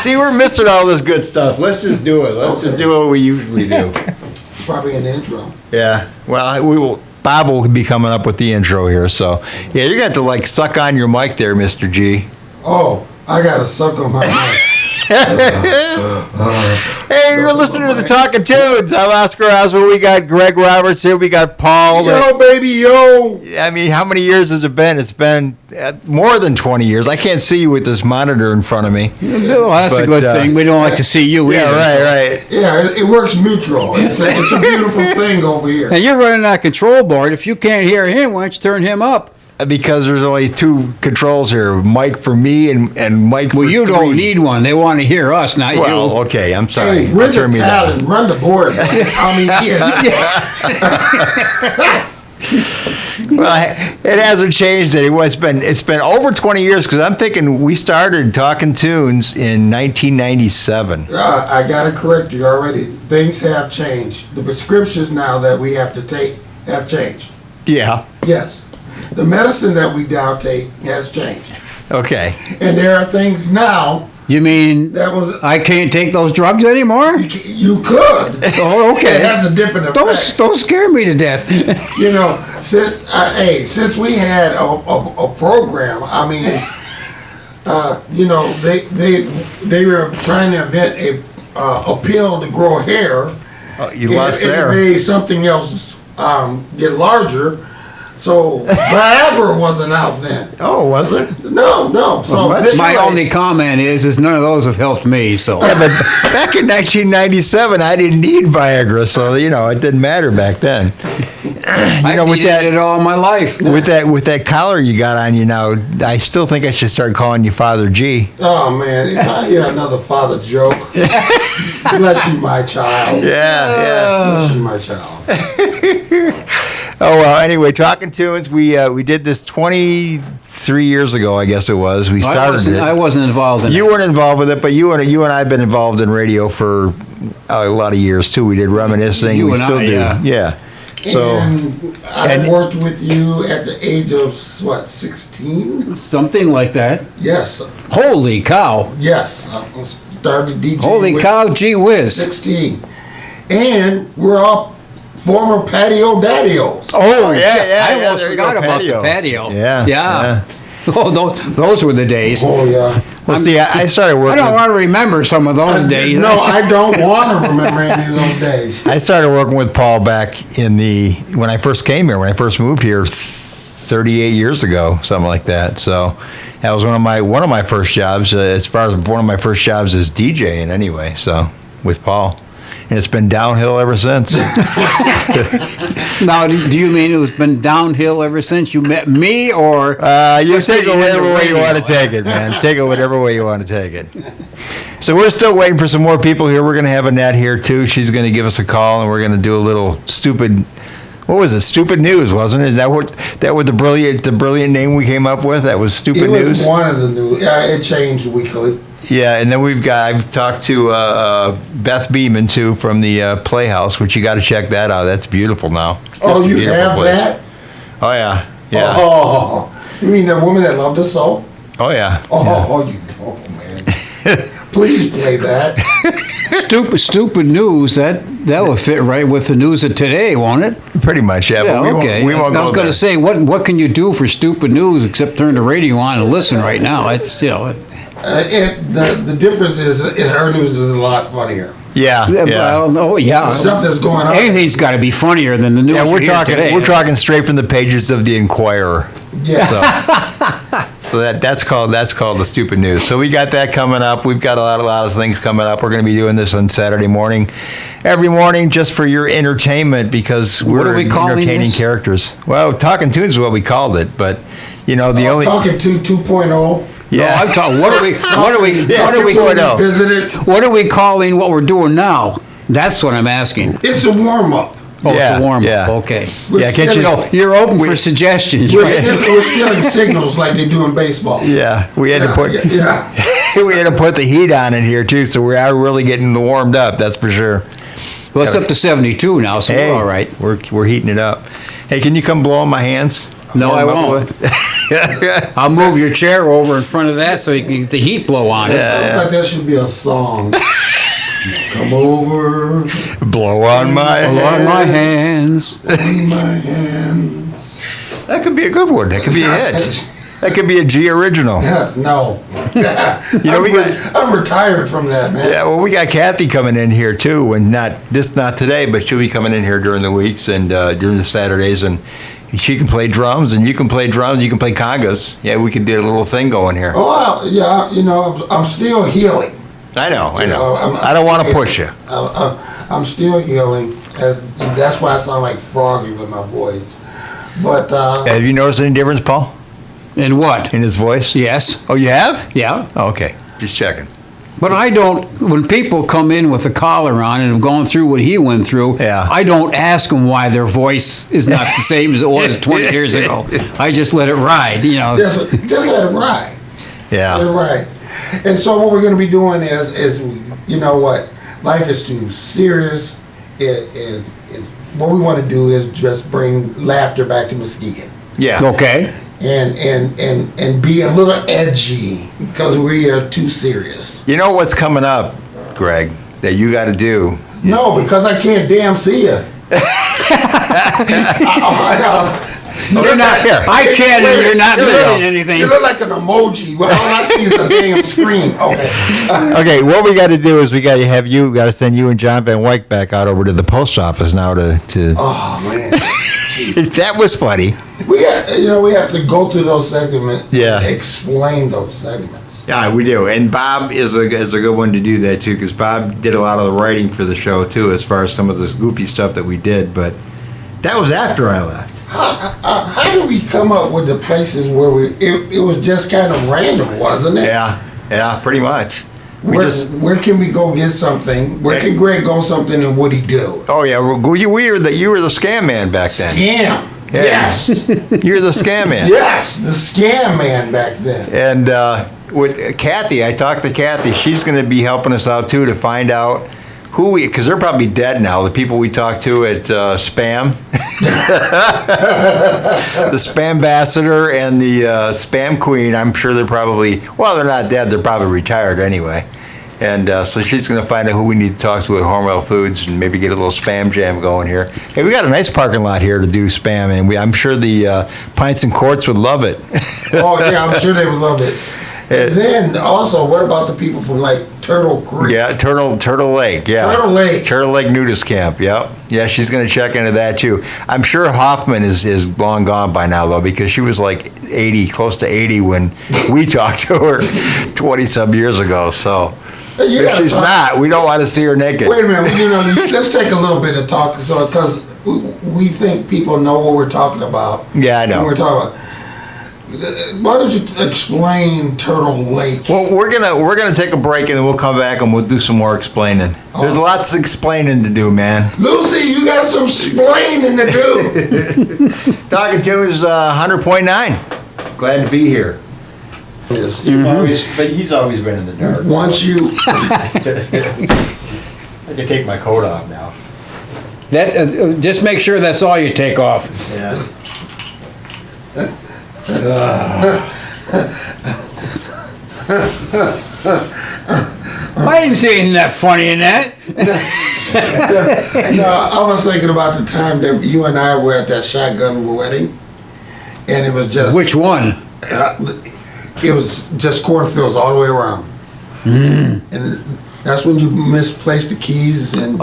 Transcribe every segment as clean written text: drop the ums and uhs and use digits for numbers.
See, we're missing all this good stuff. Let's just do it. Let's just do what we usually do. Probably an intro. Yeah. Well, we will. Bob will be coming up with the intro here. So, yeah, you're going to have to suck on your mic there, Mr. G. Oh, I gotta suck on my mic. Hey, you're listening to the Talking Tunes. I'm Oscar Oswald. We got Greg Roberts here. We got Paul. Yo, baby, yo. I mean, how many years has it been? It's been more than 20 years. I can't see you with this monitor in front of me. Well, that's a But, good thing. We don't like to see you Yeah, either. right. Yeah, it works mutual. It's a beautiful thing over here. And you're running that control board. If you can't hear him, why don't you turn him up? Because there's only two controls here, mic for me and mic for Well, you three. don't need one. They want to hear us, not Well, you. okay, I'm sorry. Hey, we're Turn the me down. talent. Run the board. I mean, yeah. Well, it hasn't changed anyway. It's been over 20 years because I'm thinking we started Talking Tunes in 1997. I gotta correct you already. Things have changed. The prescriptions now that we have to take have changed. Yeah. Yes. The medicine that we now take has changed. Okay. And there are things now You mean that was I can't take those drugs anymore? you could. Oh, okay. It has a different effect. Don't scare me to death. You know, since we had a program, I mean, you know, they were trying to invent a pill to grow hair. Oh, you lost It there. made something else get larger. So Viagra wasn't out then. Oh, was it? No. So that's this My way- only comment is none of those have helped me. So Yeah, but back in 1997, I didn't need Viagra, so it didn't matter back then. I with needed that it all my life. with that collar you got on you now, I still think I should start calling you Father G. Oh man, if I hear another father joke, bless you, my child. Yeah. Bless you, my child. Oh well. Anyway, Talking Tunes. We did this 23 years ago, I guess it was. We started I it. wasn't involved in You it. weren't involved with it, but you and I have been involved in radio for a lot of years too. We did reminiscing. You we and still I, do. yeah. So And I and- worked with you at the age of what, 16? Something like that. Yes, Holy cow. yes. I started DJing. Holy with cow, gee whiz. 16, and we're all former patio daddios. Oh, yeah, I yeah, almost there you forgot go, about patio. the patio. Yeah, Yeah. Oh, those were the days. Oh yeah. well, see, I started I working. don't want to remember some of those days. No, I don't want to remember any of those days. I started working with Paul back when I first came here, when I first moved here 38 years ago, something like that. So that was one of my first jobs, as far as one of my first jobs is DJing anyway, so with Paul. And it's been downhill ever since. Now, do you mean it's been downhill ever since you met me, or You just take it getting whatever into way you radio? want to take it, man. Take it whatever way you want to take it. So we're still waiting for some more people here. We're going to have Annette here too. She's going to give us a call, and we're going to do a little stupid. What was it? Stupid news, wasn't it? Is that what the brilliant name we came up with? That was Stupid It was News. one of the new. Yeah, it changed weekly. Yeah, and then I've talked to Beth Beeman too from the Playhouse, which you got to check that out. That's beautiful now. Oh, Just a you beautiful have place. that? Oh yeah, yeah. Oh, you mean the woman that loved us so? Oh yeah. Oh, you don't, man. Please play that. Stupid news. That will fit right with the news of today, won't it? Pretty much, yeah. Yeah, But okay. we won't I was go going there. to say, what can you do for stupid news except turn the radio on and listen right now? It's The difference is her news is a lot funnier. Yeah, yeah. Well, oh yeah. The stuff that's going on. Anything's got to be funnier than the news. Yeah, you hear today. we're talking straight from the pages of the Inquirer. Yeah. So that's called the stupid news. So we got that coming up. We've got a lot of things coming up. We're going to be doing this on Saturday morning, every morning, just for your entertainment because What we're are we calling entertaining this? characters. Well, Talking Tunes is what we called it, but the only Talking to 2.0. yeah. No, I'm talking. What are we? Yeah, What are we? 2.0. Visited. What are we calling what we're doing now? That's what I'm asking. It's a warm up. Oh, Yeah, it's a warm yeah. up. Okay. Yeah, can't you? So you're open for suggestions, We're, right? we're stealing signals like they do in baseball. Yeah, we had to put Yeah. we had to put the heat on in here too, so we are really getting warmed up. That's for sure. Well, it's up to 72 now, so Hey, we're all right. We're heating it up. Hey, can you come blow on my hands? No, I Warm up won't. with? I'll move your chair over in front of that so you can get the heat blow on it. Sounds like that should be a song. Come over, Blow on my Blow on my hands. in my hands. That could be a good one. That could be a hit. That could be a G original. No. You know, I'm retired from that, man. Yeah, well, we got Kathy coming in here too, and not today, but she'll be coming in here during the weeks and during the Saturdays, and she can play drums, and you can play drums, you can play congas. Yeah, we could do a little thing going here. Oh, yeah, you know, I'm still healing. I know. I'm- I don't want to push you. I'm still healing. That's why I sound like Froggy with my voice. But Have you noticed any difference, Paul, And what? in his voice? Yes. Oh, you have? Yeah. Oh, okay, just checking. But I don't, when people come in with a collar on and have gone through what he went through, Yeah. I don't ask them why their voice is not the same as it was 20 years ago. I just let it ride, you know. just let it ride. Let it Yeah. ride. And so what we're going to be doing is, you know what, life is too serious. It is what we want to do is just bring laughter back to Muskegon. Yeah. Okay. And be a little edgy because we are too serious. You know what's coming up, Greg, that you got to do? No, because I can't damn see you. You're not here. I can, and you're not You missing look- anything. You look like an emoji. Well, all I see is a damn screen. Okay. Okay, what we got to do is we got to have you, got to send you and John Van Wyck back out over to the post office now to. Oh man, That was funny. we have to go through those segments. Yeah. And explain those segments. Yeah, we do. And Bob is a good one to do that too, because Bob did a lot of the writing for the show too, as far as some of the goofy stuff that we did. But that was after I left. How did we come up with the places where it was just kind of random, wasn't it? Yeah, pretty much. Where can we go get something? Where can Greg go something and what he do? Oh yeah, you were the scam man back then. Scam. Yeah. Yes. You're the scam man. Yes, the scam man back then. And with Kathy, I talked to Kathy. She's going to be helping us out too to find out because they're probably dead now. The people we talked to at Spam, the Spam ambassador and the Spam queen. I'm sure they're they're not dead. They're probably retired anyway. And so she's going to find out who we need to talk to at Hormel Foods and maybe get a little spam jam going here. Hey, we got a nice parking lot here to do spam, and I'm sure the Pints and Quarts would love it. Oh yeah, I'm sure they would love it. And then also, what about the people from like Turtle Creek? Yeah, Turtle Lake. Yeah, Turtle Lake Nudist Camp. Yep. Yeah, she's going to check into that too. I'm sure Hoffman is long gone by now though, because she was like 80, close to 80 when we talked to her 20 some years ago. So You if gotta she's talk- not, we don't want to see her naked. Wait a minute. Let's take a little bit of talk, because we think people know what we're talking about. Yeah, I know. When we're talking about. Why don't you explain Turtle Lake? Well, we're gonna take a break and then we'll come back and we'll do some more explaining. There's lots of explaining to do, man. Lucy, you got some explaining to do. Talking to is 100.9. Glad to be here. But he's always been in the dark. Once you, I can take my coat off now. That just make sure that's all you take off. Yeah. I didn't see anything that funny in that. no, I was thinking about the time that you and I were at that shotgun wedding, and it was just Which one? it was just cornfields all the way around. And that's when you misplaced the keys and.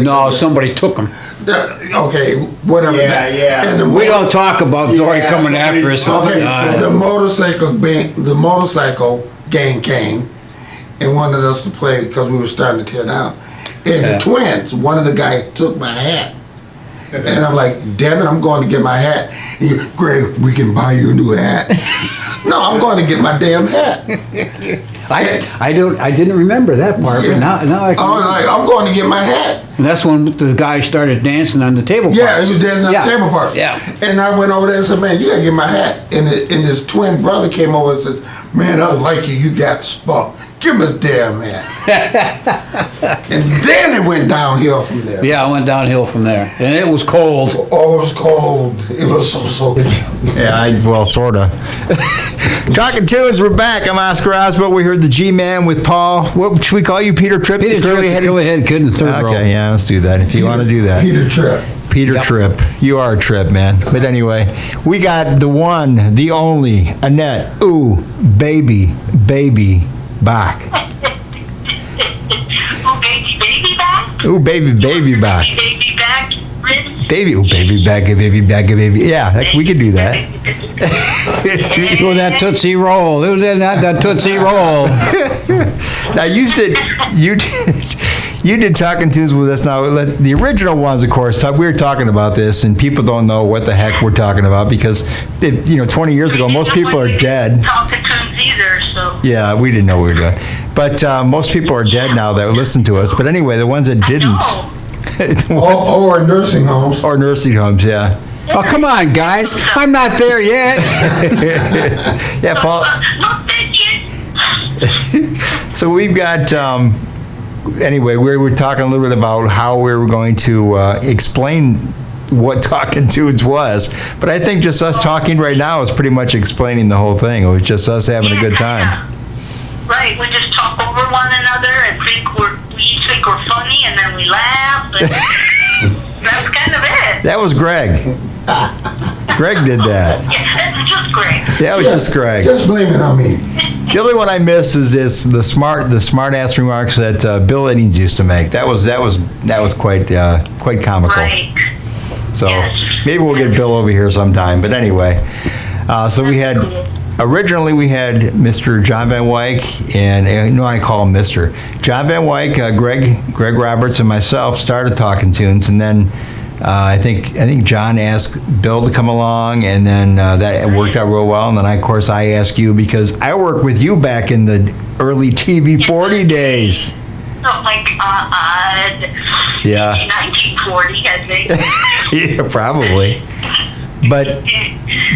No, somebody took them. Okay, whatever. Yeah. And the We don't talk about Dory Yeah, coming after us. Okay, Uh, the motorcycle gang came and wanted us to play because we were starting to tear down. And Yeah. the twins, one of the guys took my hat. And I'm like, damn it, I'm going to get my hat. He goes, Greg, we can buy you a new hat. No, I'm going to get my damn hat. I didn't remember that part, but now I I can. was like, I'm going to get my hat. And that's when the guy started dancing on the table. Yeah, parts. it was dancing on Yeah. the table part. Yeah. And I went over there and said, man, you gotta get my hat. And his twin brother came over and says, man, I like you. You got spunk. Give me his damn hat. And then it went downhill from there. Yeah, I went downhill from there, and it was cold. Oh, it was cold. It was so. Yeah, well, sorta. Talking Tunes, we're back. I'm Oscar Oswald. We heard the G-Man with Paul. What should we call you, Peter Tripp? Peter The Tripp, curly-headed- the curly-headed kid in the third row. Okay, yeah, let's do that if you want to do that. Peter Tripp. Peter Yep. Tripp. You are a trip, man. But anyway, we got the one, the only, Annette, ooh, baby Bach. Oh, baby back? Ooh, baby Bach. Baby back, Rich? Baby, ooh, baby baby. Yeah, we could do that. Do that Tootsie Roll. Do that Tootsie Roll. Now you did Talking Tunes with us. Now the original ones, of course, we were talking about this, and people don't know what the heck we're talking about because, 20 years ago, most people are dead. Talking tunes either, so. Yeah, we didn't know what we were doing. But most people are dead now that listen to us. But anyway, the ones that didn't, Or nursing homes. or nursing homes, yeah. Oh, come on, guys. I'm not there yet. Yeah, Paul. Not that yet. So we've got, anyway, we were talking a little bit about how we were going to explain what Talking Tunes was. But I think just us talking right now is pretty much explaining the whole thing. It was just us having a good time. Yeah. Right, we just talk over one another and we each think we're funny, and then we laugh, and that's kind of it. That was Greg. Greg did that. Yeah, that's just great. That was just Greg. Just blame it on me. The only one I miss is the smart ass remarks that Bill Eddings used to make. That was quite comical. Right. So Yes. maybe we'll get Bill over here sometime. But anyway, so originally we had Mr. John Van Wyck, and I call him Mr. John Van Wyck, Greg Roberts, and myself started Talking Tunes, and then I think John asked Bill to come along, and then that worked out real well. And then of course I asked you because I worked with you back in the early TV 40 days. Oh my God. Yeah. 1940, I think. Yeah, probably. But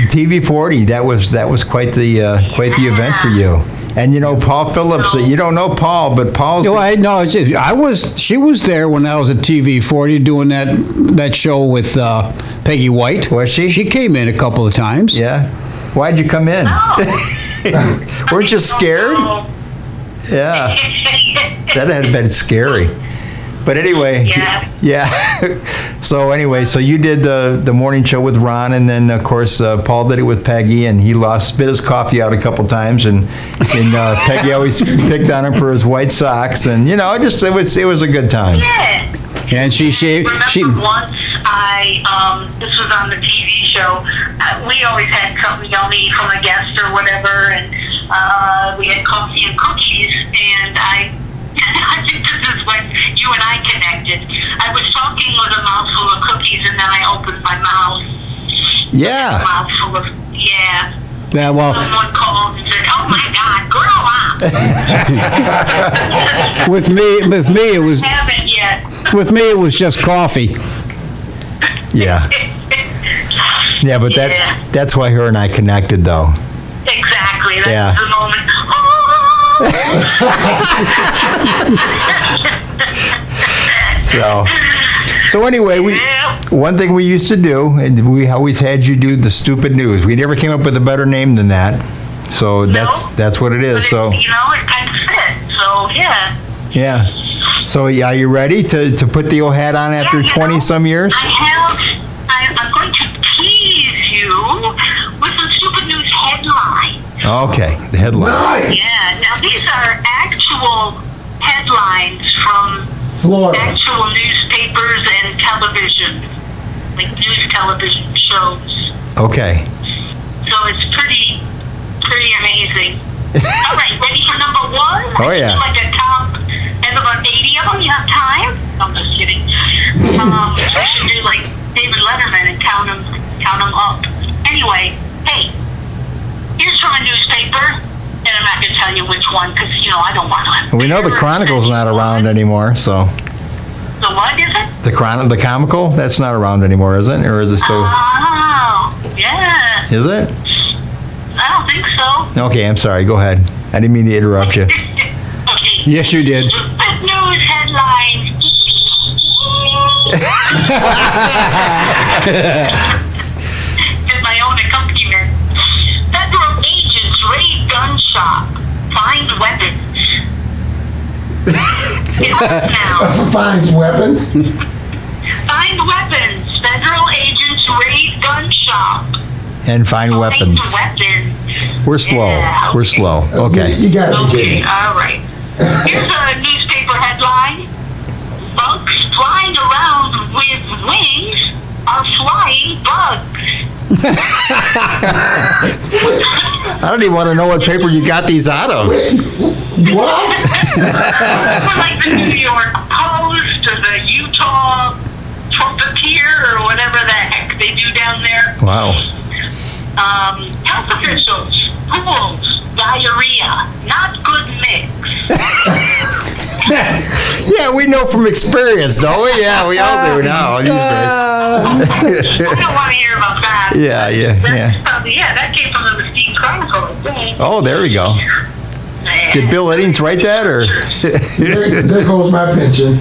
TV 40, that was quite the event for you. And Paul Phillips, you don't know Paul, but Paul's She was there when I was at TV 40 doing that show with Peggy White. Was she? She came in a couple of times. Yeah. Why'd you come in? Weren't you scared? Yeah. That had been scary. But anyway, yeah. So anyway, so you did the morning show with Ron, and then of course Paul did it with Peggy, and he spit his coffee out a couple times, and Peggy always picked on him for his white socks, and it was a good time. Yeah. And she Remember once this was on the TV show, we always had something yummy from a guest or whatever, and we had coffee and cookies, and I think this is when you and I connected. I was talking with a mouthful of cookies, and then I opened my mouth. Yeah. A mouthful of, yeah. Yeah, well, Someone called and said, "Oh my God, grow up." with me it was Haven't yet. with me it was just coffee. Yeah. Yeah, but that's why her and I connected, though. Exactly. That's Yeah. the moment. So anyway, one thing we used to do, and we always had you do the stupid news. We never came up with a better name than that. So that's what it is. So it kind of fit. So yeah. yeah. So are you ready to put the old hat on after 20 some years? I'm going to tease you with some stupid news headlines. Okay, the headline. Nice. Yeah. Now these are actual headlines from Florida. actual newspapers and television, like news television shows. Okay. So it's pretty amazing. All right, ready for number one? Oh, yeah. Like a top, and about 80 of them. You have time? No, I'm just kidding. Just do like David Letterman and count them up. Anyway, hey, here's from a newspaper, and I'm not going to tell tell you which one because I don't want to. We know the Chronicle's not around anymore, so The what is it? the comical, that's not around anymore, is it? Or is it still? Oh, yeah. Is it? I don't think so. Okay, I'm sorry. Go ahead. I didn't mean to interrupt you. Okay. Yes, you did. Good news headline. Did my own accompaniment. Federal agents raid gun shop. Find weapons. It's up now. Finds weapons. Find weapons. Federal agents raid gun shop. And find weapons. Find weapons. We're slow. Yeah, We're okay. slow. Okay. You gotta be Okay, kidding. all right. Here's a newspaper headline. Bugs flying around with wings are flying bugs. I don't even want to know what paper you got these out of. What? Like the New York Post or the Utah Trumpeter or whatever the heck they do down there. Wow. Health officials, pools, diarrhea, not good mix. Yeah, we know from experience, don't we? Yeah, we all do now. I don't want to hear about that. Yeah, yeah, yeah. That came from the Mystique Chronicle, I think. Oh, there we go. Did Bill Eddings write that, or? There goes my pension.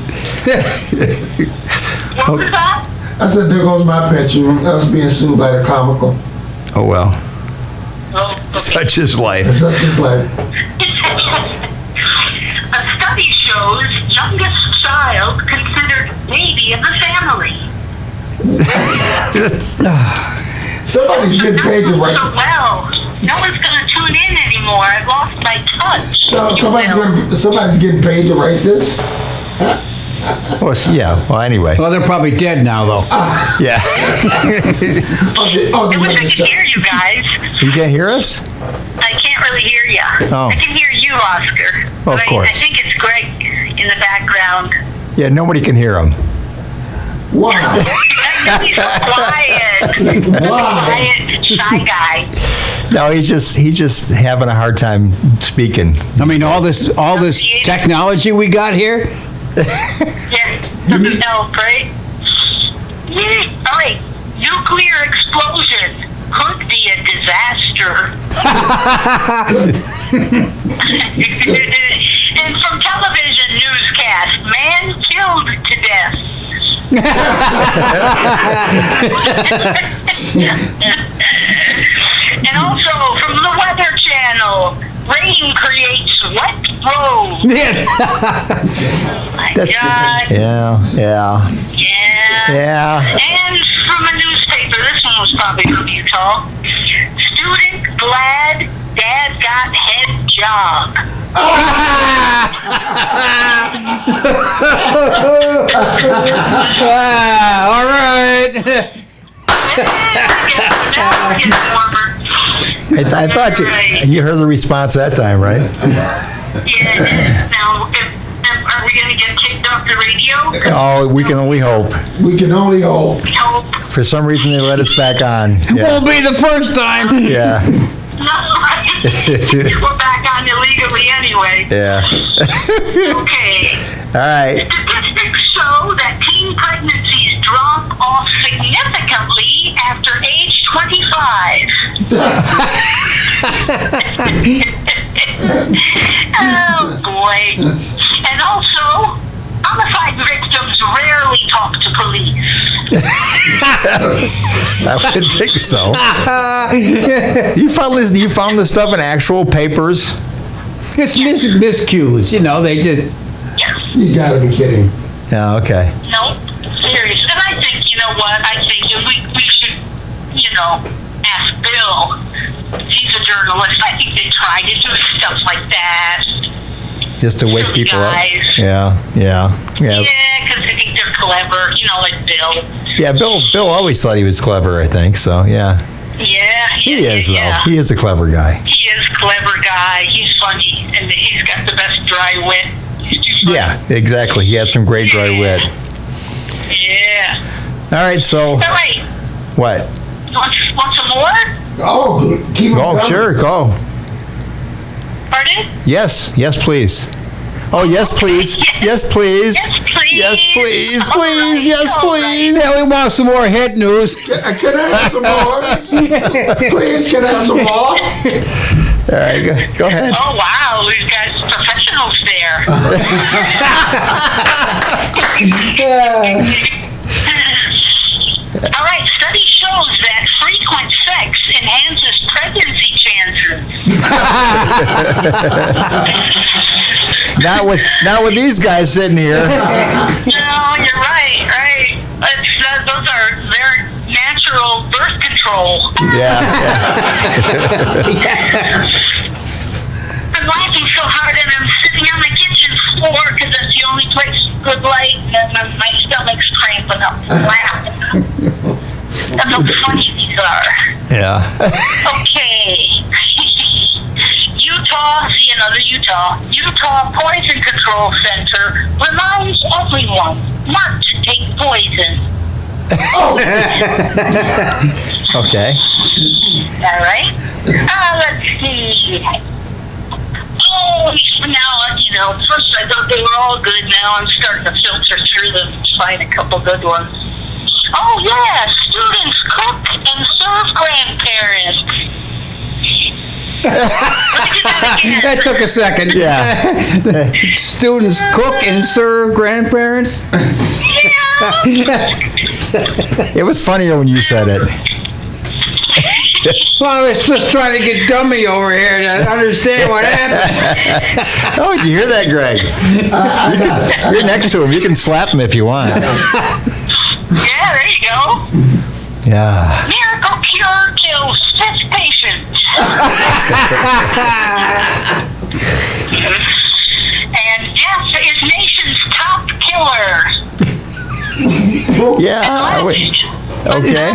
What was that? I said, there goes my pension. I was being sued by the comical. Oh well, Oh, okay. such is life. Such is life. A study shows youngest child considered baby of the family. Somebody's getting paid to So write. well, no one's going to tune in anymore. I've lost my touch. So if you will. somebody's getting paid to write this. Well, yeah. Well, anyway. Well, they're probably dead now, though. Yeah. Oh, the I wish I youngest could child. hear you guys. You can't hear us? I can't really hear you. Oh. I can hear you, Oscar. Well, of But course. I think it's Greg in the background. Yeah, nobody can hear him. Why? He's so quiet. Why? Quiet, shy guy. No, he's just having a hard time speaking. I mean, all this technology we got here. Yes, doesn't help, right? All right, nuclear explosion could be a disaster. And from television newscast, man killed to death. And also from the Weather Channel, rain creates wet roads. My That's God. Yeah, yeah, Yeah. yeah. And from a newspaper, this one was probably from Utah. Student glad dad got head job. All right. Now it's getting warmer. I thought you heard the response that time, right? Yeah. Now, are we going to get kicked off the radio? Oh, we can only hope. We can only hope. We hope. For some reason, they let us back on. Yeah. Won't be the first time. Yeah. No. We're back on illegally anyway. Yeah. Okay. All right. Statistics show that teen pregnancies drop off significantly after age 25. Oh boy. And also, homicide victims rarely talk to police. I would think so. You found this stuff in actual papers? It's miscues, they just. Yes. You gotta be kidding. Yeah. Okay. No, serious. And I think, you know what, I think we should, ask Bill. He's a journalist. I think they try to do stuff like that. Just to wake Silly people up. guys. Yeah. Yeah. Yeah. Yeah, because I think they're clever, like Bill. Yeah. Bill always thought he was clever. I think so. Yeah. Yeah. He is though. Yeah. He is a clever guy. He is a clever guy. He's funny, and he's got the best dry wit. He's too funny. Yeah. Exactly. He had some great dry wit. Yeah. All right. So All right. what? Want some more? Oh, keep it Go. coming. Sure. Go. Pardon? Yes, please. Oh, yes, please. Yes, please. Yes, please. Yes, please. All Please. right, Yes, all please. Yeah, we want some more head news. Can I have some more? Please, can I have some more? All right, go ahead. Oh, wow. We've got professionals there. All right. Study shows that frequent sex enhances pregnancy chances. Not with these guys sitting here. No, you're right. Those are their natural birth control. Yeah. I'm laughing so hard and I'm sitting on the kitchen floor because that's the only place with good light, and then my stomach's cramping up from laughing. That's how funny these are. Yeah. Okay. Utah Poison Control Center reminds everyone not to take poison. Okay. All right. Let's see. Oh, now, first I thought they were all good. Now I'm starting to filter through them and find a couple good ones. Oh, yeah. Students cook and serve grandparents. Let me do that again. That took a second. Yeah. Students cook and serve grandparents. It was funnier when you said it. Well, I was just trying to get dummy over here to understand what happened. Oh, did you hear that, Greg? You're next to him. You can slap him if you want. Yeah, there you go. Yeah. Miracle cure kills 6 patients. And death is nation's top killer. Yeah. Okay.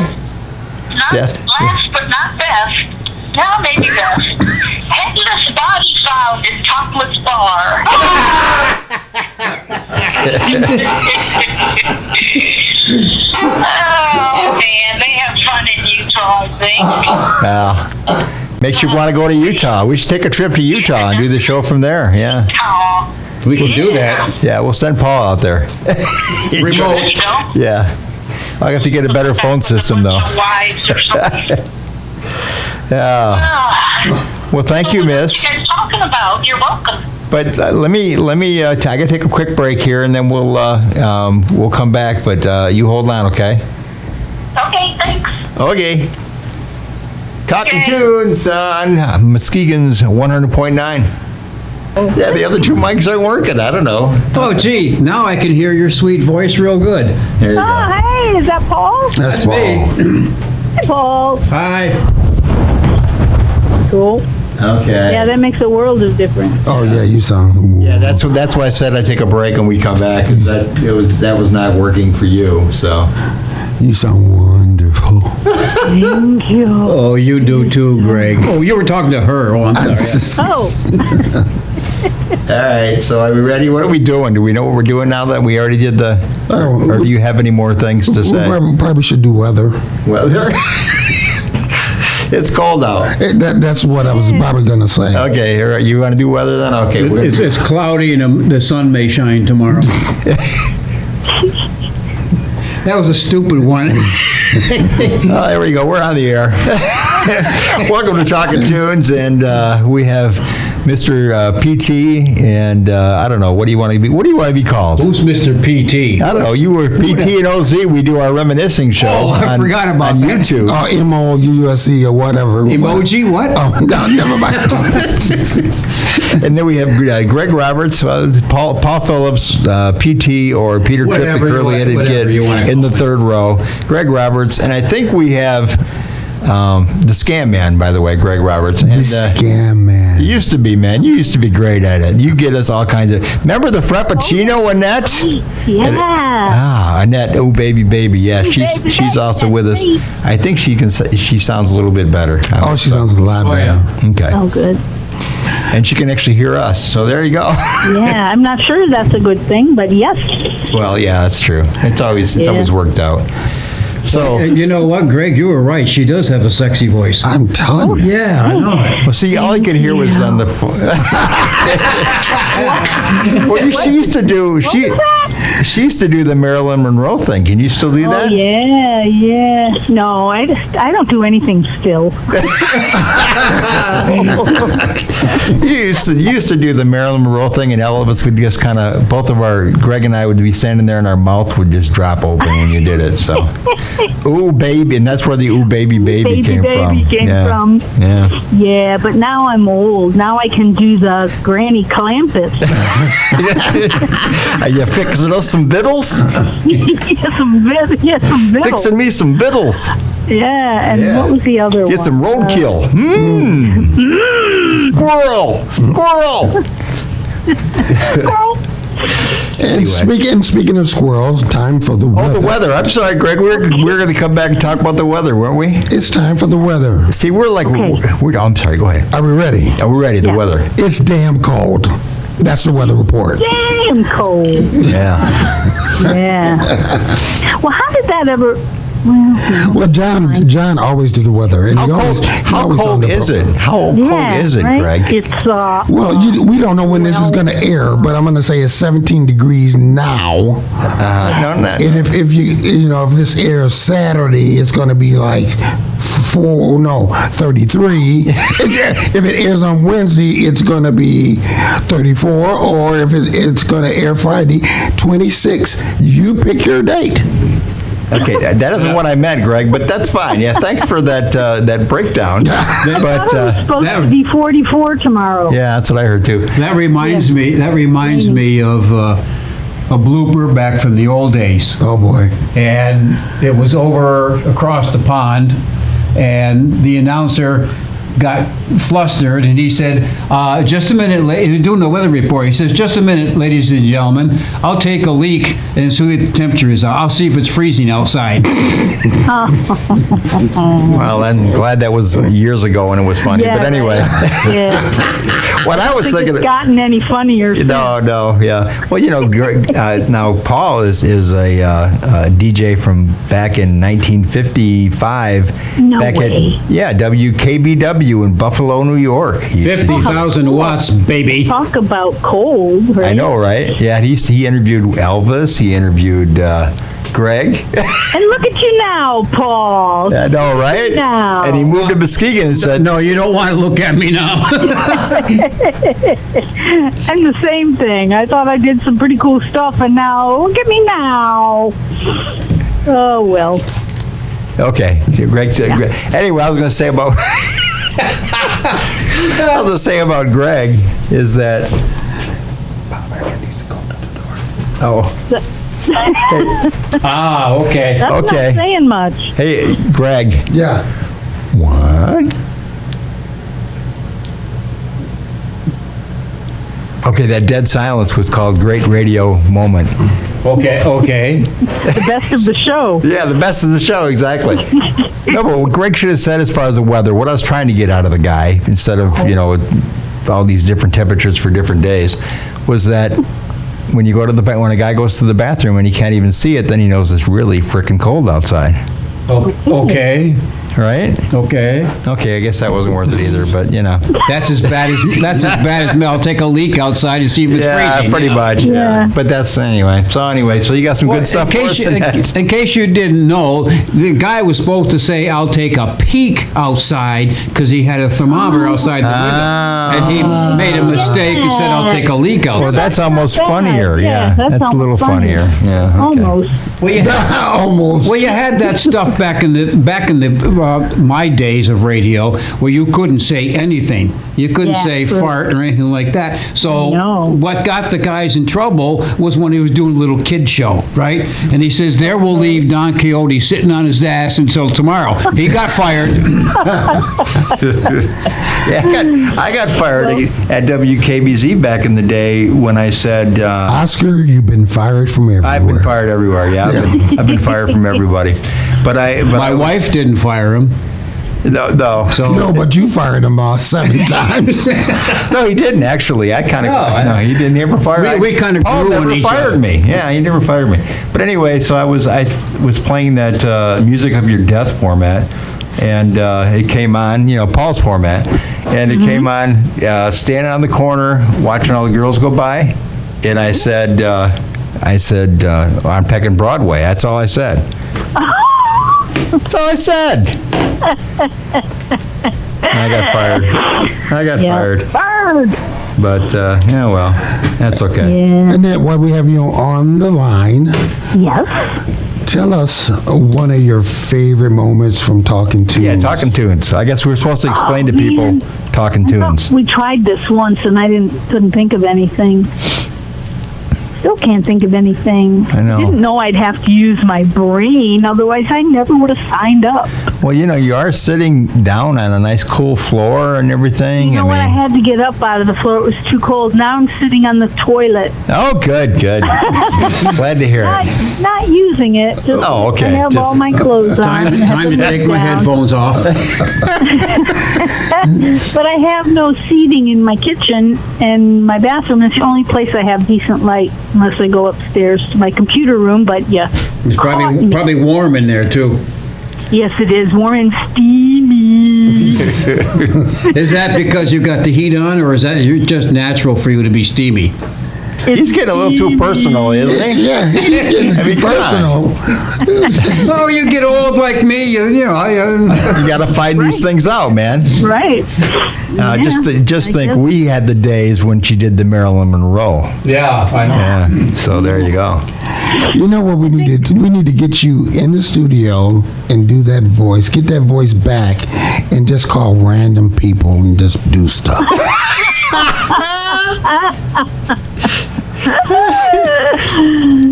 Not Death. last, but not best. Well, maybe best. Headless body found in topless bar. Oh, man, they have fun in Utah, I think. Makes you want to go to Utah. We should take a trip to Utah and do the show from there. Yeah. Aw. We can do that. Yeah, we'll send Paul out there. Remote. You know? Yeah. I have to get a better phone system, though. Wives or something. Yeah. Well, thank you, What are miss. you guys talking about? You're welcome. But let me. I gotta take a quick break here, and then we'll come back. But you hold on, okay? Okay, thanks. Okay. Talking Okay. Tunes on Muskegon's 100.9. Yeah, the other two mics aren't working. I don't know. Oh, gee, now I can hear your sweet voice real good. There you Oh, go. hey, is that Paul? That's me. Hey, Paul. Hi. Cool. Okay. Yeah, that makes a world of difference. Oh yeah, you sound. Yeah, that's why I said I'd take a break and we come back. 'Cause that was not working for you. So You sound wonderful. Thank you. Oh, you do too, Greg. Oh, you were talking to her. Oh, I'm sorry. Oh, all right. So are we ready? What are we doing? Do we know what we're doing now that we already did the? Or do you have any more things to say? We probably should do weather. Well, it's cold out. That's what I was probably gonna say. Okay, all right, you want to do weather then? Okay. we're gonna It's cloudy and the sun may shine tomorrow. That was a stupid one. Oh, there we go. We're on the air. Welcome to Talking Tunes, and we have Mr. PT, and I don't know. What do you want to be? What do you want to be called? Who's Mr. PT? I don't know. You were PT and OZ. We do our reminiscing show. Oh, I forgot about on that. YouTube. MOUSC or whatever. Emoji? What? Oh, no, never mind. And then we have Greg Roberts, Paul Phillips, PT, or Peter Tripp, the Whatever you curly-headed want- kid whatever you wanna in the call third row. Greg Roberts, and I think we have the Scam Man, by the way, Greg Roberts. And, Scam man. you used to be, man. You used to be great at it. You get us all kinds of. Remember the Frappuccino, Annette? yeah. Annette. Oh, baby. Yeah, she's also with us. I think she can. She sounds a little bit better. Oh, she sounds a lot Oh, better. yeah. Okay. Oh, good. And she can actually hear us. So there you go. Yeah, I'm not sure that's a good thing, but yes. Well, yeah, that's true. It's always worked out. So, You know what, Greg? You were right. She does have a sexy voice. I'm telling you. Yeah, I know it. well, see, all you could hear was on the phone. Well, she used to do, she used to do the Marilyn Monroe thing. Can you still do Oh that? yeah. No, I don't do anything still. You used to do the Marilyn Monroe thing, and all of us would just kind of, Greg and I would be standing there, and our mouth would just drop open when you did it. So, ooh baby, and that's where the ooh baby Baby came from. came from. Yeah. Yeah, but now I'm old. Now I can do the Granny Clampett. Are you fixing us some vittles? some vittles. Fixing me some vittles. Yeah, and Yeah. what was the other one? Get some roadkill. Squirrel. And speaking of squirrels, time for the Oh, weather. the weather. I'm sorry, Greg. We're going to come back and talk about the weather, weren't we? It's time for the weather. See, we're like, Okay. I'm sorry. Go ahead. Are we ready? Are we ready? The Yeah. weather. It's damn cold. That's the weather report. Damn cold. Yeah. Yeah. Well, how did that ever? Well, Well, John always do the weather. And How he always, cold? he How always on cold the is it? program. How cold yeah, is it, right? Greg? It's Well, we don't know when this is going to air, but I'm going to say it's 17 degrees now. No, And if if this airs Saturday, it's going to be like 33. If it airs on Wednesday, it's going to be 34. Or if it's going to air Friday, 26. You pick your date. Okay, that isn't what I meant, Greg, but that's fine. Yeah, thanks for that breakdown. But I thought it was supposed to be 44 tomorrow. yeah, that's what I heard too. That reminds me of a blooper back from the old days. Oh boy. And it was over across the pond, and the announcer got flustered, and he said, just a minute, he was doing the weather report. He says, just a minute, ladies and gentlemen, I'll take a leak and see what the temperature is. I'll see if it's freezing outside. Well, I'm glad that was years ago and it was funny. Yeah, But anyway, Yeah. what I was I think thinking. it's gotten any funnier. since. No, yeah. Well, Greg, now Paul is a DJ from back in 1955. No back way. At WKBW in Buffalo, New York. 50,000 watts, baby. Talk about cold, right? I know, right? Yeah, he interviewed Elvis. He interviewed Greg. And look at you now, Paul. I know, right? Now. And he moved to Muskegon and said, No, you don't want to look at me now. And the same thing. I thought I did some pretty cool stuff, and now, look at me now. Oh, well. Okay, Greg said. Anyway, I was going to say about Greg is that. Oh, Okay. That's Okay. not saying much. hey, Greg. Yeah. What? Okay, that dead silence was called Great Radio Moment. Okay. The best of the show. Yeah, the best of the show, exactly. No, but what Greg should have said as far as the weather, what I was trying to get out of the guy, instead of, all these different temperatures for different days, was that when when a guy goes to the bathroom and he can't even see it, then he knows it's really freaking cold outside. Okay. Right? Okay. Okay, I guess that wasn't worth it either, but That's as bad as me. I'll take a leak outside and see if it's Yeah, freezing. pretty much. Yeah. But that's anyway. So you got some good stuff for us in that. In case you didn't know, the guy was supposed to say, "I'll take a peek outside," because he had a thermometer outside the window, and he made a mistake and said, "I'll take a leak outside." Well, that's almost That, funnier. Yeah, that's that's a little almost funny. funnier. Yeah. Okay. Almost. Well, you had that stuff back in the my days of radio where you couldn't say anything. You couldn't Yeah, say true. fart or anything like that. So No. what got the guys in trouble was when he was doing a little kid show, right? And he says, "There we'll leave Don Quixote sitting on his ass until tomorrow." He got fired. Yeah, I got fired at WKBZ back in the day when I said Oscar, you've been fired from everywhere. I've been fired everywhere. Yeah, I've been fired from everybody. But My wife didn't fire him. No, So No, but you fired him 7 times. no, he didn't actually. I kind of No, he didn't ever fire. We kinda Paul grew on never each fired other. me. Yeah, he never fired me. But anyway, so I was playing that Music of Your Death format, and it came on, Paul's format, and it came on standing on the corner watching all the girls go by, and I said on Peck and Broadway. That's all I said. That's all I said. And I got fired. Fired. But, yeah, well, that's okay. Yeah. And then while we have you on the line, Yes. tell us one of your favorite moments from Talking Tunes. Yeah, Talking Tunes. I guess we're supposed to explain to people man. Talking Tunes. We tried this once and I couldn't think of anything. Still can't think of anything. I know. Didn't know I'd have to use my brain, otherwise I never would have signed up. Well, you are sitting down on a nice cool floor and everything. You know what? I had to get up out of the floor. It was too cold. Now I'm sitting on the toilet. Oh, good. Glad to hear it. Not using it. Just, Oh, okay. I have Just- all my clothes on. time and have to them take my down. headphones off. But I have no seating in my kitchen, and my bathroom is the only place I have decent light, unless I go upstairs to my computer room. But yeah, It's probably warm in there too. yes, it is warm and steamy. Is that because you got the heat on, or is that just natural for you to be steamy? He's getting a little too personal, isn't he? Yeah, he's getting come on. personal. Oh, you get old like me, you You got to find these things out, man. Right. Just I think, guess. we had the days when she did the Marilyn Monroe. Yeah, I know. Yeah, so there you go. You know what we needed? We need to get you in the studio and do that voice. Get that voice back and just call random people and just do stuff.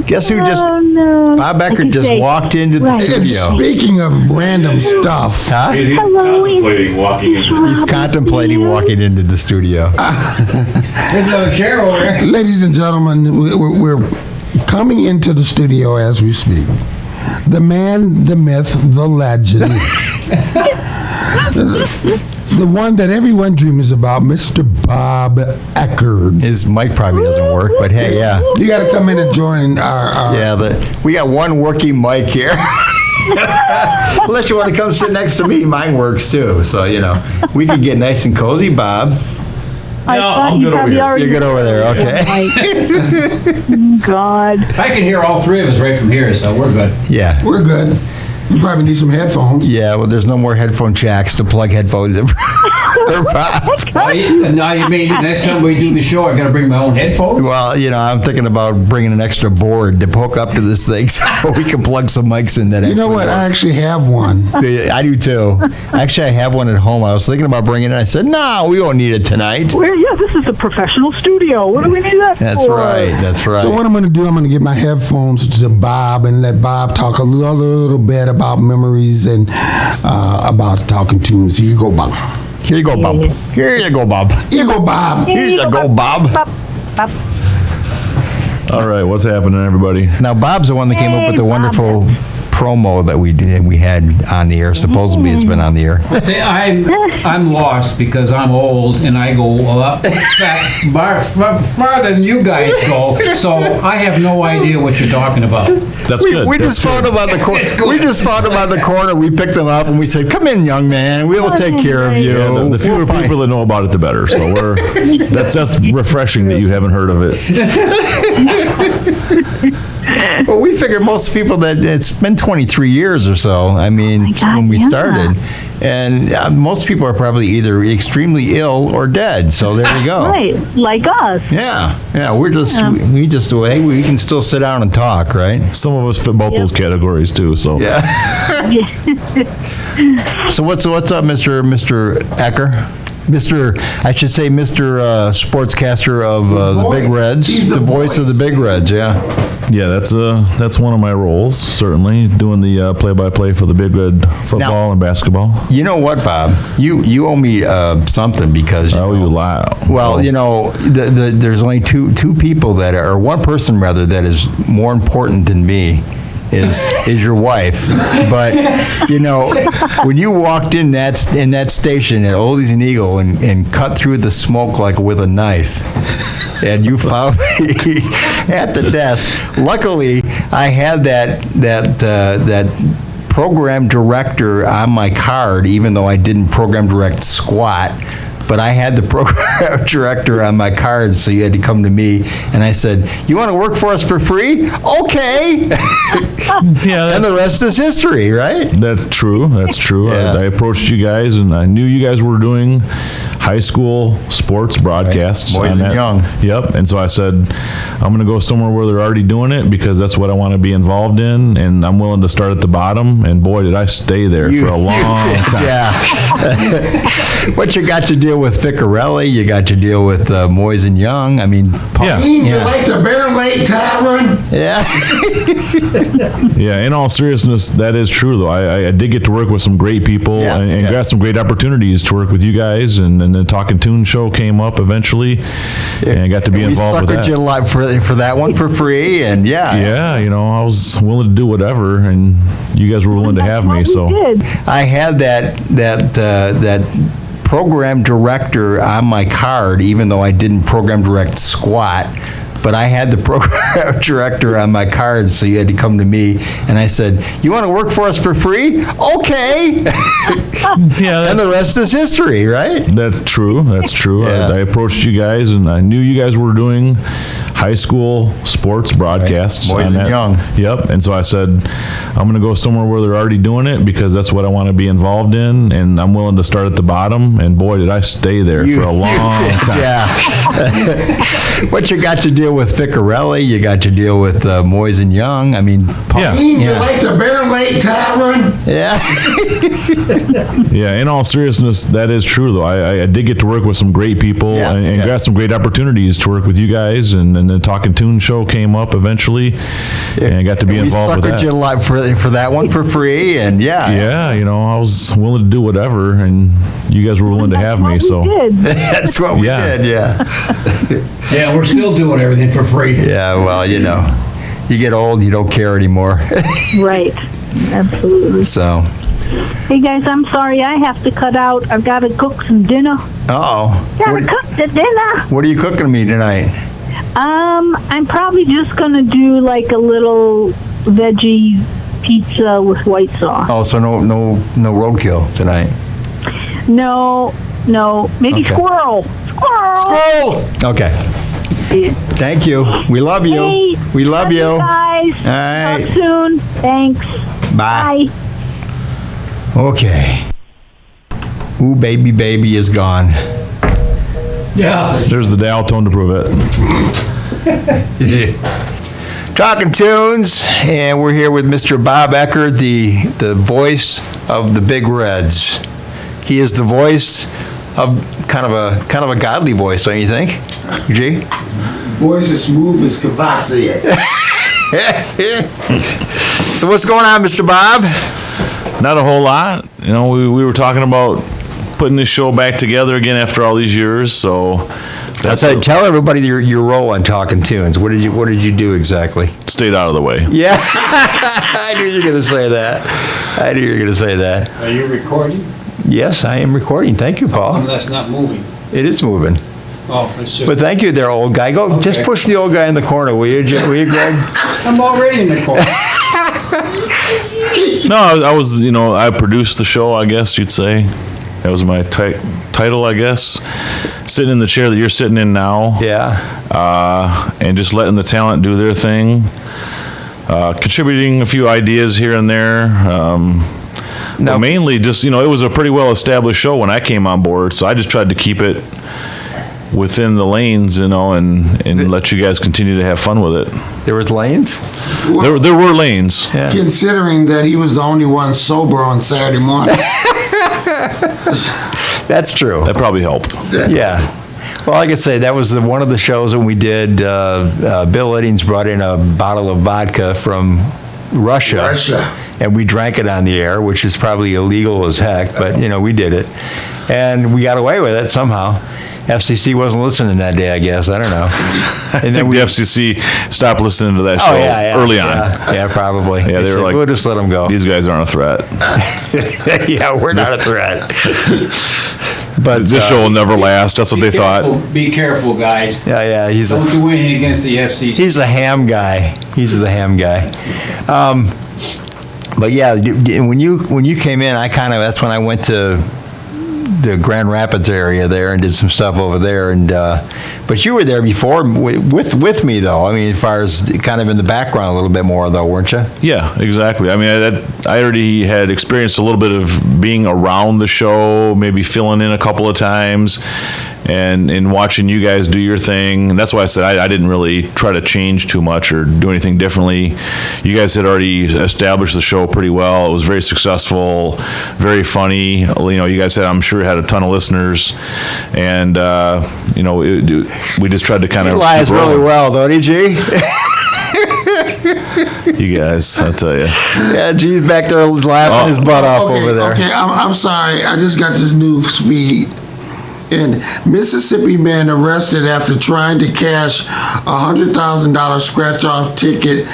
Guess who just? Oh, no. Bob I Eckert can just say, walked into the right. And studio. speaking of random stuff, Huh? He's contemplating walking into He's contemplating walking into the studio. There's another chair over there. ladies and gentlemen, we're coming into the studio as we speak. The man, the myth, the legend. The one that everyone dreams about, Mr. Bob Eckert. His mic probably doesn't work, but hey, yeah. You got to come in and join our Yeah, we got one working mic here. Unless you want to come sit next to me, mine works too. So, we could get nice and cozy, Bob. I No, thought I'm you good over probably here. already You're good over there, okay. God. I can hear all three of us right from here, so we're good. Yeah. We're good. You probably need some headphones. Yeah, well, there's no more headphone jacks to plug headphones in. Now you mean next time we do the show, I gotta bring my own headphones? Well, I'm thinking about bringing an extra board to hook up to this thing so we can plug some mics in that. You know what? I actually have one. I do too. Actually, I have one at home. I was thinking about bringing it. I said, no, we won't need it tonight. This is a professional studio. What do we need that That's for? right. That's right. So what I'm going to do, I'm going to give my headphones to Bob and let Bob talk a little bit about memories and about Talking Tunes. Here you go, Bob. Here you go, Bob. Here you go, Bob. Here you go, Bob. Here you go, Bob. All right, what's happening, everybody? Now, Bob's the one that came up with the Hey, wonderful promo that we had on the air. Supposedly, it's been on the air. See, I'm lost because I'm old and I go a lot farther than you guys go, so I have no idea what you're talking about. That's good. We That's just found him on the corner. It's good. We just found him on the corner. We picked him up and we said, "Come in, young man. We will take care of you." Yeah, the fewer We'll find- people that know about it, the better. So that's refreshing that you haven't heard of it. Well, we figured most people that it's been 23 years or so. I mean, God, when we yeah. started, and most people are probably either extremely ill or dead. So there you go. Right, like us. Yeah. We're just we just hey, we can still sit down and talk, right? Some of us fit both those categories too. So Yeah. So what's up, Mr. Ecker? I should say Mr. Sportscaster of the Big Reds, He's the the voice of the Big Reds, yeah. yeah, that's one of my roles. Certainly doing the play-by-play for the Big Red football and basketball. You know what, Bob? You owe me something because I owe you a lot. well, there's only two people that are, or one person rather, that is more important than me is your wife. But you know, when you walked in that station at Oldies and Eagle and cut through the smoke like with a knife, and you found me at the desk. Luckily, I had that program director on my card, even though I didn't program direct squat. But I had the program director on my card, so you had to come to me. And I said, "You want to work for us for free? Okay." Yeah, And the rest is history, right? that's true. That's true. Yeah. I approached you guys, and I knew you guys were doing high school sports broadcasts. Boys on and that. young. Yep. And so I said, I'm going to go somewhere where they're already doing it because that's what I want to be involved in, and I'm willing to start at the bottom. And boy, did I stay there for a long time. Yeah. But you got to deal with Ficarelli. You got to deal with Moyes and Young. I mean, Yeah. You like the Bear Lake Tavern? yeah. Yeah, in all seriousness, that is true, though. I did get to work with some great people Yeah, and yeah. got some great opportunities to work with you guys. And the Talking Toon show came up eventually, and I got to be We involved with suckered that. you a lot for that one for free, and Yeah, you know, I was willing to do whatever, and you guys were willing to have me. That's So what we did. I had that program director on my card, even though I didn't program direct squat. But I had the program director on my card, so you had to come to me. And I said, "You want to work for us for free? Okay." yeah, And the rest is history, right? that's true. That's true. Yeah. I approached you guys, and I knew you guys were doing high school sports broadcasts. Boys on and that. young. Yep. And so I said, I'm going to go somewhere where they're already doing it because that's what I want to be involved in, and I'm willing to start at the bottom. And boy, did I stay there for a long time. Yeah. But you got to deal with Ficarelli. You got to deal with Moyes and Young. I mean, Yeah. You like the Bear Lake Tavern? yeah. Yeah, in all seriousness, that is true, though. I did get to work with some great people Yeah, and yeah. got some great opportunities to work with you guys. And the Talking Toon show came up eventually, and I got to be We involved with suckered that. you a lot for that one for free, and Yeah, you know, I was willing to do whatever, and you guys were willing to have me. That's So what we did. that's what we Yeah. did. Yeah. Yeah, we're still doing everything for free. Yeah. Well, you know, you get old, you don't care anymore. Right. Absolutely. So, Hey guys, I'm sorry. I have to cut out. I've got to cook some dinner. uh-oh. Gotta cook the dinner. What are you cooking me tonight? I'm probably just gonna do like a little veggie pizza with white sauce. Oh, so no roadkill tonight. No, maybe Okay. squirrel. Oh! Okay. Yeah. Thank you. We love you. Hey, We love you. guys. All right. Talk soon. Thanks. Bye. Bye. Okay. Ooh, baby is gone. Yeah. there's the dial tone to prove it. Talking Tunes, and we're here with Mr. Bob Eckert, the voice of the Big Reds. He is the voice of kind of a godly voice, don't you think, G? Voice as smooth as Cavassier. So what's going on, Mr. Bob? Not a whole lot. You know, we were talking about putting this show back together again after all these years. So that's Tell everybody your role on Talking Tunes. What did you do exactly? stayed out of the way. Yeah, I knew you were going to say that. Are you recording? Yes, I am recording. Thank you, Paul. That's not moving. It is moving. Oh, it's just. But thank you there, old guy. Go, just Okay. push the old guy in the corner, will you, Greg? I'm already in the corner. No, I was, you know, I produced the show, I guess you'd say. That was my title, I guess. Sitting in the chair that you're sitting in now. Yeah. And just letting the talent do their thing. Contributing a few ideas here and there. Now- But mainly just, you know, it was a pretty well-established show when I came on board, so I just tried to keep it within the lanes, you know, and let you guys continue to have fun with it. There was lanes? There were lanes. Yeah. Considering that he was the only one sober on Saturday morning. That's true. That probably helped. Yeah. Well, like I say, that was one of the shows when we did, Bill Eddings brought in a bottle of vodka from Russia. And we drank it on the air, which is probably illegal as heck, but, you know, we did it. And we got away with it somehow. FCC wasn't listening that day, I guess. I don't know. I think the FCC stopped listening to that show early on. Yeah, probably. Yeah, they were like, we'll just let them go. These guys aren't a threat. Yeah, we're not a threat. But This show will never last. That's what they thought. Be careful, guys. Yeah, Don't do anything against the FCC. he's a ham guy. He's the ham guy. But yeah, when you came in, that's when I went to the Grand Rapids area there and did some stuff over there. And but you were there before with me though. I mean, as far as kind of in the background a little bit more though, weren't you? Yeah, exactly. I mean, I already had experienced a little bit of being around the show, maybe filling in a couple of times, and in watching you guys do your thing. And that's why I said I didn't really try to change too much or do anything differently. You guys had already established the show pretty well. It was very successful, very funny. You know, you guys had, I'm sure, had a ton of listeners, and you know, we just tried to kind of. He lies really well, don't he, G? You guys, I tell you. Yeah, G's back there laughing his butt off over there. Okay, I'm sorry. I just got this news feed. And Mississippi man arrested after trying to cash $100,000 scratch-off ticket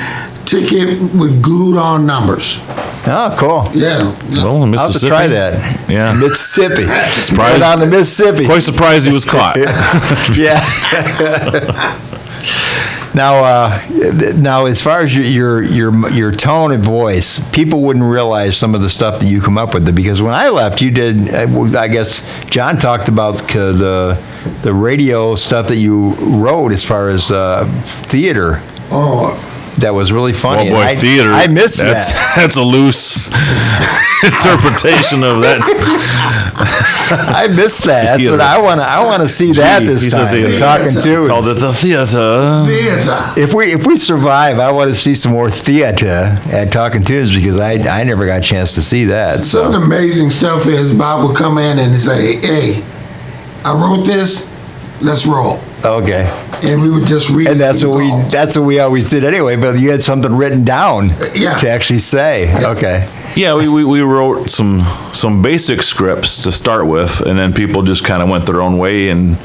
with glued-on numbers. Oh, cool. Yeah. Well, in I'll have to Mississippi. try that. Yeah. Mississippi. Surprised. Right on the Mississippi. Quite surprised he was caught. Yeah. Now, as far as your tone and voice, people wouldn't realize some of the stuff that you come up with. Because when I left, you did. I guess John talked about the radio stuff that you wrote as far as theater. Oh, That was really funny. Oh boy, And theater. I missed that. That's a loose interpretation of that. I missed that. That's what I want to see that this He's a time. theater. Talking to Called it the theater. theater. If we survive, I want to see some more theater at Talking Tunes because I never got a chance to see that. Some of So the amazing stuff is Bob would come in and say, "Hey, I wrote this. Let's roll." okay, And we would just read. and it that's and what go. that's what we always did anyway. But you had something written down Yeah. to actually say. Okay, Yeah, we wrote some basic scripts to start with, and then people just kind of went their own way and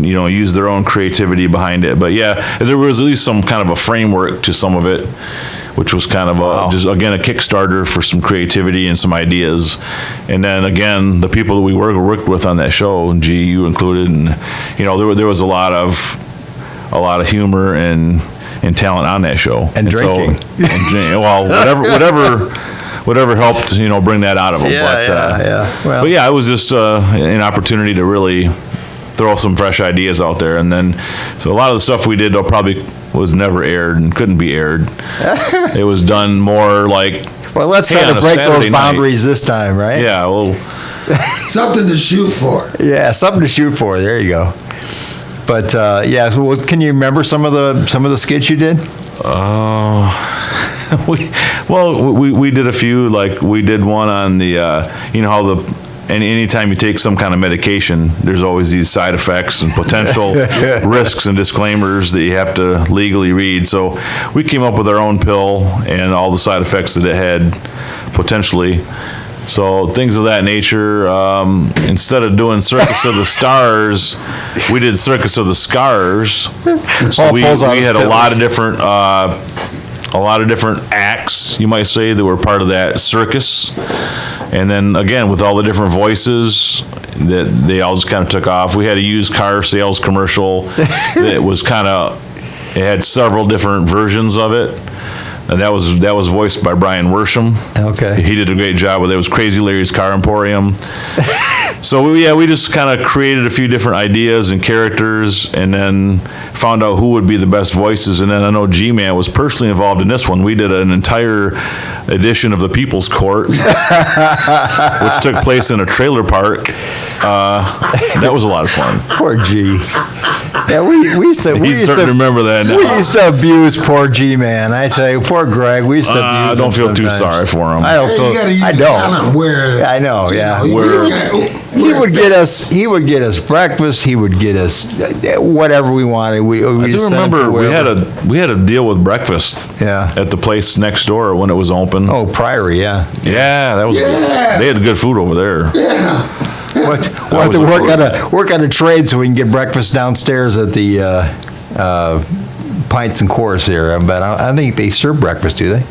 you know, used their own creativity behind it. But yeah, there was at least some kind of a framework to some of it, which was kind of just again a Kickstarter for some creativity and some ideas. And then again, the people that we worked with on that show, G, you included, and you know, there was a lot of humor and talent on that show. And drinking. Well, whatever helped, you know, bring that out of them. yeah. Well, But yeah, it was just an opportunity to really throw some fresh ideas out there. And then, so a lot of the stuff we did probably was never aired and couldn't be aired. It was done more like, well, let's hey, try on to a break Saturday those night. boundaries this time, right? Yeah, well, Something to shoot for. Yeah, something to shoot for. There you go. But yeah, so can you remember some of the skits you did? we did a few, like we did one on the, you know how anytime you take some kind of medication, there's always these side effects and potential risks and disclaimers that you have to legally read. So we came up with our own pill and all the side effects that it had potentially. So things of that nature. Instead of doing Circus of the Stars, we did Circus of the Scars. So we had a lot of different acts, you might say, that were part of that circus. And then again, with all the different voices, that they all just kind of took off. We had a used car sales commercial that was it had several different versions of it. And that was voiced by Brian Worsham. Okay. He did a great job with it. It was Crazy Larry's Car Emporium. So we just kind of created a few different ideas and characters, and then found out who would be the best voices. And then I know G-Man was personally involved in this one. We did an entire edition of the People's Court, which took place in a trailer park. That was a lot of fun. Poor G. Yeah, we used to remember that now. We used to abuse poor G man. I tell you, poor Greg. We used to abuse I him don't feel too sometimes. sorry for him. I don't Hey, feel. you gotta use I talent don't. where. I know. Yeah. You know, He would get us. He would get us breakfast. He would get us whatever we wanted. I do remember we had a deal with breakfast. Yeah. At the place next door when it was open. Oh, Priory. Yeah. Yeah, that was. Yeah. They had good food over there. Yeah. We'll have to work on a trade so we can get breakfast downstairs at the Pints and Chorus here. But I don't think they serve breakfast, do they?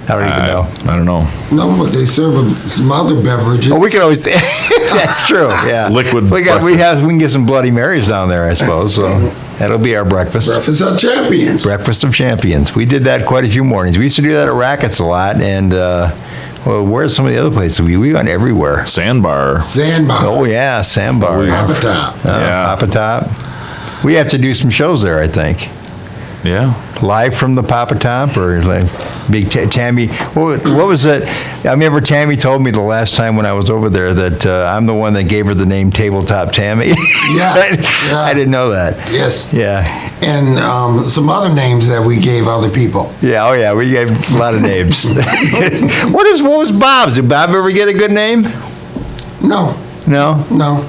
I don't even know. I don't know. No, but they serve some other beverages. Well, we can always. That's true. Yeah. Liquid We can get some Bloody Marys down there, I suppose. So that'll be our breakfast. Breakfast of champions. Breakfast of Champions. We did that quite a few mornings. We used to do that at Rackets a lot. And well, where's some of the other places? We went everywhere. Sandbar. Sandbar. Oh yeah, Sandbar. Papa Top. Yeah. Papa Top. We have to do some shows there, I think. Yeah. Live from the Papa Top, or like big Tammy. What was it? I remember Tammy told me the last time when I was over there that I'm the one that gave her the name Tabletop Tammy. Yeah. I didn't know that. Yes. Yeah. And some other names that we gave other people. Yeah. Oh yeah. We gave a lot of names. What was Bob's? Did Bob ever get a good name? No, No. no.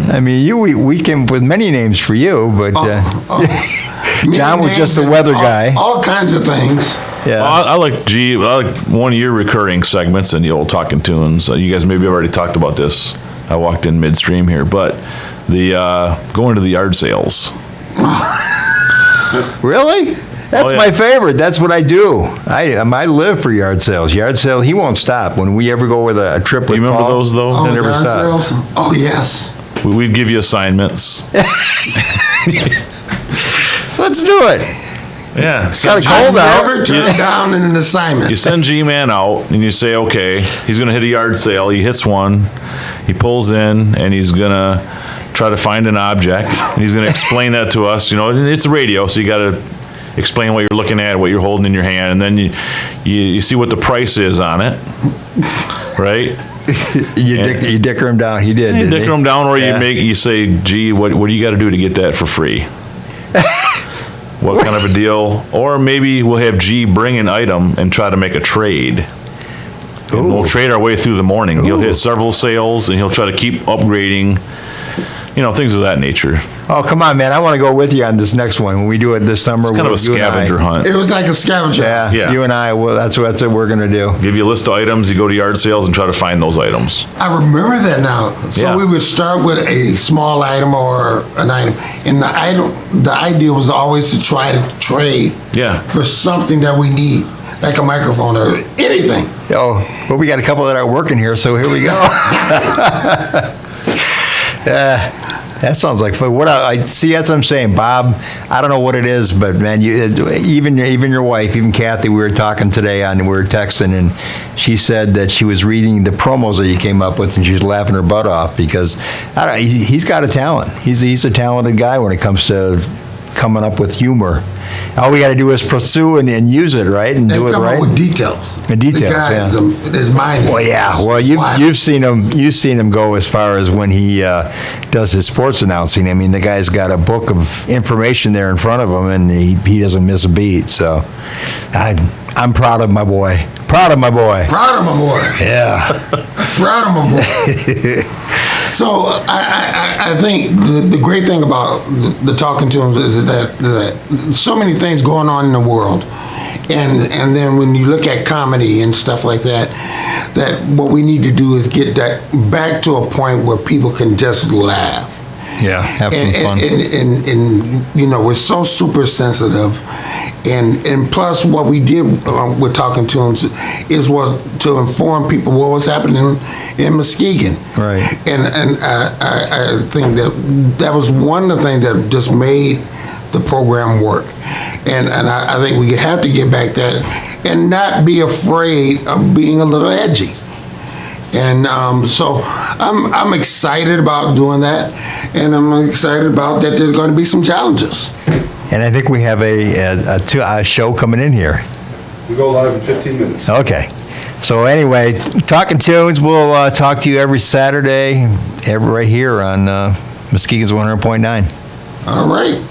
I mean, we came up with many names for you, but John was Many just the names weather and guy. All kinds of things. Yeah. I like one of your recurring segments in the old Talking Tunes. You guys maybe have already talked about this. I walked in midstream here, but the going to the yard sales. Really? That's Oh, yeah. my favorite. That's what I do. I live for yard sales. Yard sale, he won't stop. When we ever go with a trip with You remember Paul, those, though? they never yard stop. sales? Oh, yes. We'd give you assignments. Let's do it. Yeah. Got a cold out. Never turn down an assignment. You send G-Man out and you say, okay, he's going to hit a yard sale. He hits one. He pulls in and he's going to try to find an object. And he's going to explain that to us. You know, and it's radio, so you got to explain what you're looking at, what you're holding in your hand, and then you see what the price is on it, right? You dicker him down. He did. You didn't dicker he? them down, or Yeah. you say, gee, what do you got to do to get that for free? What kind of a deal? Or maybe we'll have G bring an item and try to make a trade. And we'll trade our way through the morning. He'll hit several sales and he'll try to keep upgrading, things of that nature. Oh, come on, man. I want to go with you on this next one. When we do it this summer, Kind of a you and I- scavenger hunt. It was like a scavenger. Yeah, Yeah. you and I, well, that's what we're going to do. Give you a list of items, you go to yard sales and try to find those items. I remember that now. So Yeah. we would start with a small item or an item, and the idea was always to try to trade Yeah. for something that we need, like a microphone or anything. Oh, well, we got a couple that are working here, so here we go. That sounds like fun. What I see, that's what I'm saying, Bob. I don't know what it is, but man, even your wife, even Kathy, we were talking today we were texting, and she said that she was reading the promos that you came up with, and she was laughing her butt off because he's got a talent. He's a talented guy when it comes to coming up with humor. All we got to do is pursue and use it, right, and They do it come right. up with details. The details, The guy yeah. his mind is. Well, yeah. Well, wild. you've seen him go as far as when he does his sports announcing. I mean, the guy's got a book of information there in front of him, and he doesn't miss a beat. So, I'm proud of my boy. Proud of my boy. Proud of my boy. Yeah. Proud of my boy. So I think the great thing about the Talking Tunes is that so many things going on in the world, and then when you look at comedy and stuff like that, that what we need to do is get that back to a point where people can just laugh. Yeah. Have some fun. And we're so super sensitive, and plus what we did with Talking Tunes was to inform people what was happening in Muskegon. Right. And I think that was one of the things that just made the program work, and I think we have to get back there and not be afraid of being a little edgy. And so I'm excited about doing that, and I'm excited about that there's going to be some challenges. And I think we have a show coming in here. We go live in 15 minutes. Okay. So anyway, Talking Tunes, we'll talk to you every Saturday, right here on Muskegon's 100.9. All right.